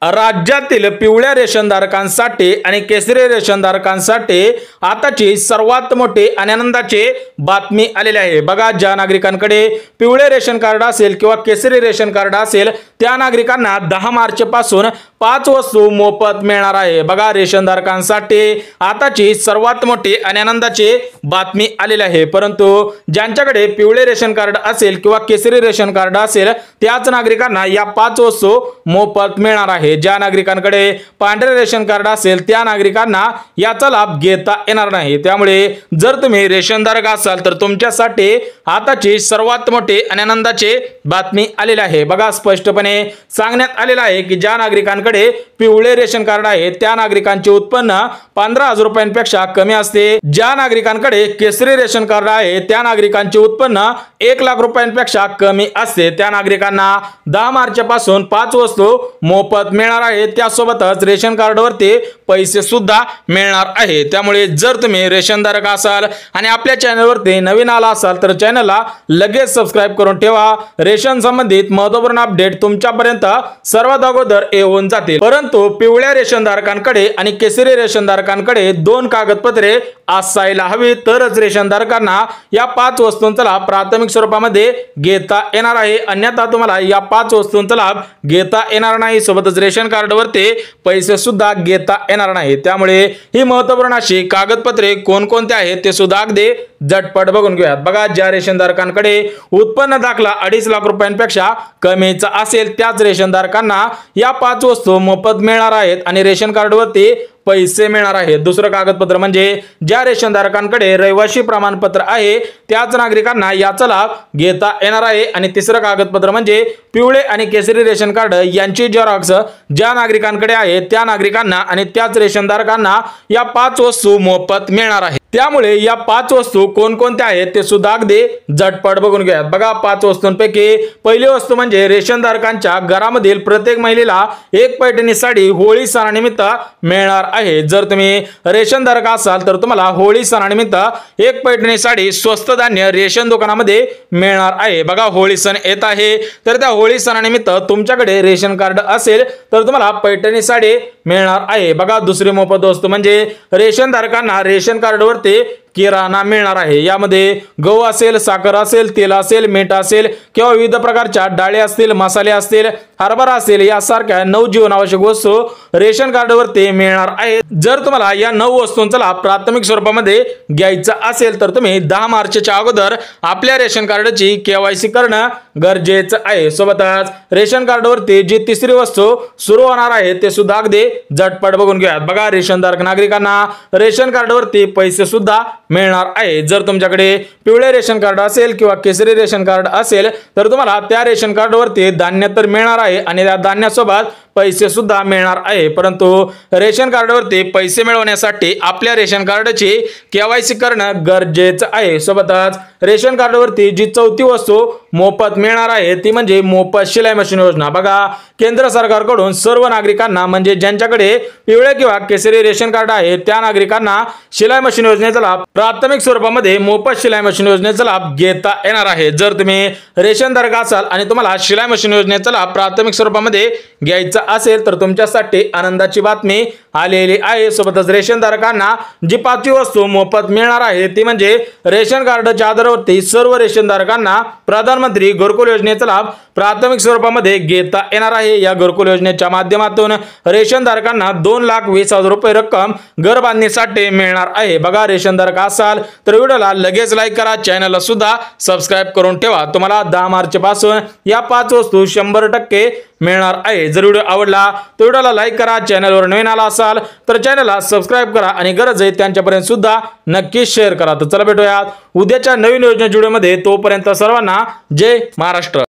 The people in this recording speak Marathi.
राज्यातील पिवळ्या रेशनधारकांसाठी आणि केसरी रेशनधारकांसाठी आताची सर्वात मोठी आणि आनंदाची बातमी आलेली आहे। बघा, ज्या नागरिकांकडे पिवळे रेशन कार्ड असेल किंवा केसरी रेशन कार्ड असेल त्या नागरिकांना 10 मार्च पासून 5 वस्तू मोफत मिळणार आहे। बघा, रेशनधारकांसाठी आताची सर्वात मोठी आणि आनंदाची बातमी आलेली आहे। परंतु ज्यांच्याकडे पिवळे रेशन कार्ड असेल किंवा केसरी रेशन कार्ड असेल त्याच नागरिकांना या 5 वस्तू मोफत मिळणार आहे। ज्या नागरिकांकडे पांढरे रेशन कार्ड असेल त्या नागरिकांना याचा लाभ घेता येणार नाही। त्यामुळे जर तुम्ही रेशनधारक असाल तर तुमच्यासाठी आताची सर्वात मोठी आणि आनंदाची बातमी आलेली आहे। बघा, स्पष्टपणे सांगण्यात आलेलं आहे की ज्या नागरिकांकडे पिवळे रेशन कार्ड आहे त्या नागरिकांचे उत्पन्न 15,000 रुपयांपेक्षा कमी असते। ज्या नागरिकांकडे केसरी रेशन कार्ड आहे त्या नागरिकांचे उत्पन्न 1 लाख रुपयांपेक्षा कमी असते। त्या नागरिकांना 10 मार्च पासून 5 वस्तू मोफत मिळणार आहे। त्यासोबतच रेशन कार्ड वरती पैसे सुद्धा मिळणार आहे। त्यामुळे जर तुम्ही रेशनधारक असाल आणि आपल्या चॅनल वरती नवीन आला असाल तर चॅनलला लगेच सबस्क्राइब करून ठेवा। रेशन संबंधित महत्त्वपूर्ण अपडेट तुमच्यापर्यंत सर्वात अगोदर येऊन जातील। परंतु पिवळ्या रेशनधारकांकडे आणि केसरी रेशनधारकांकडे 2 कागदपत्रे असायला हवी तरच रेशनधारकांना या 5 वस्तूंचा लाभ प्राथमिक स्वरूपामध्ये घेता येणार आहे। अन्यथा तुम्हाला या 5 वस्तूंचा लाभ घेता येणार नाही। सोबतच रेशन कार्ड वरती पैसे सुद्धा घेता येणार नाही। त्यामुळे ही महत्त्वपूर्ण अशी कागदपत्रे कोणकोणती आहेत ते सुद्धा अगदी झटपट बघून घेऊयात। बघा, ज्या रेशनधारकांकडे उत्पन्न दाखला 2.5 लाख रुपयांपेक्षा कमीचा असेल त्याच रेशनधारकांना या 5 वस्तू मोफत मिळणार आहेत आणि रेशन कार्ड वरती पैसे मिळणार आहेत। दुसरं कागदपत्र म्हणजे ज्या रेशनधारकांकडे रहिवासी प्रमाणपत्र आहे त्याच नागरिकांना याचा लाभ घेता येणार आहे। आणि तिसरं कागदपत्र म्हणजे पिवळे आणि केसरी रेशन कार्ड यांची झेरॉक्स ज्या नागरिकांकडे आहे त्या नागरिकांना आणि त्याच रेशनधारकांना या 5 वस्तू मोफत मिळणार आहेत। त्यामुळे या 5 वस्तू कोणकोणत्या आहेत ते सुद्धा अगदी झटपट बघून घ्या। बघा, 5 वस्तूंपैकी पहिली वस्तू म्हणजे रेशनधारकांच्या घरामधील प्रत्येक महिलेला एक पैठणी साडी होळी सणानिमित्त मिळणार आहे। जर तुम्ही रेशनधारक असाल तर तुम्हाला होळी सणानिमित्त एक पैठणी साडी स्वस्त धान्य रेशन दुकानामध्ये मिळणार आहे। बघा, होळी सण येत आहे तर त्या होळी सणानिमित्त तुमच्याकडे रेशन कार्ड असेल तर तुम्हाला पैठणी साडी मिळणार आहे। बघा, दुसरी मोफत वस्तू म्हणजे रेशनधारकांना रेशन कार्डवर किराणा मिळणार आहे। यामध्ये गहू असेल, साखर असेल, तेल असेल, मीठ असेल किंवा विविध प्रकारच्या डाळी असतील, मसाले असतील, हरभरा असेल यासारख्या 9 जीवनावश्यक वस्तू रेशन कार्डवरती मिळणार आहेत। जर तुम्हाला या 9 वस्तूंचा लाभ प्राथमिक स्वरूपामध्ये घ्यायचा असेल तर तुम्ही 10 मार्चच्या अगोदर आपल्या रेशन कार्डची केवायसी करणं गरजेचं आहे। सोबतच रेशन कार्डवरती जी तिसरी वस्तू सुरू होणार आहे ते सुद्धा अगदी झटपट बघून घ्या। बघा, रेशनधारक नागरिकांना रेशन कार्डवरती पैसे सुद्धा मिळणार आहे। जर तुमच्याकडे पिवळे रेशन कार्ड असेल किंवा केसरी रेशन कार्ड असेल तर तुम्हाला त्या रेशन कार्डवरती धान्य तर मिळणार आहे आणि त्या धान्यासोबत पैसे सुद्धा मिळणार आहे। परंतु रेशन कार्डवरती पैसे मिळवण्यासाठी आपल्या रेशन कार्डची केवायसी करणं गरजेचं आहे। सोबतच रेशन कार्डवरती जी चौथी वस्तू मोफत मिळणार आहे ती म्हणजे मोफत शिलाई मशीन योजना। बघा, केंद्र सरकारकडून सर्व नागरिकांना म्हणजे ज्यांच्याकडे पिवळे किंवा केसरी रेशन कार्ड आहे त्या नागरिकांना शिलाई मशीन योजनेचा लाभ प्राथमिक स्वरूपामध्ये मोफत शिलाई मशीन योजनेचा लाभ घेता येणार आहे। जर तुम्ही रेशनधारक असाल आणि तुम्हाला शिलाई मशीन योजनेचा लाभ प्राथमिक स्वरूपामध्ये घ्यायचा असेल तर तुमच्यासाठी आनंदाची बातमी आलेली आहे। सोबतच रेशनधारकांना जी 5वी वस्तू मोफत मिळणार आहे ती म्हणजे रेशन कार्डच्या आधारावरती सर्व रेशनधारकांना प्रधानमंत्री घरकुल योजनेचा लाभ प्राथमिक स्वरूपामध्ये घेता येणार आहे। या घरकुल योजनेच्या माध्यमातून रेशनधारकांना 2,20,000 रुपये रक्कम घर बांधणीसाठी मिळणार आहे। बघा, रेशनधारक असाल तर व्हिडिओला लगेच लाईक करा, चॅनलला सुद्धा सबस्क्राइब करून ठेवा। तुम्हाला 10 मार्च पासून या 5 वस्तू 100% मिळणार आहे। जर व्हिडिओ आवडला तर व्हिडिओला लाईक करा, चॅनलवर नवीन आला असाल तर चॅनलला सबस्क्राइब करा आणि गरज आहे त्यांच्यापर्यंत सुद्धा नक्कीच शेअर करा। तर चला भेटूयात उद्याच्या नवीन योजनेच्या व्हिडिओमध्ये। तोपर्यंत सर्वांना जय महाराष्ट्र।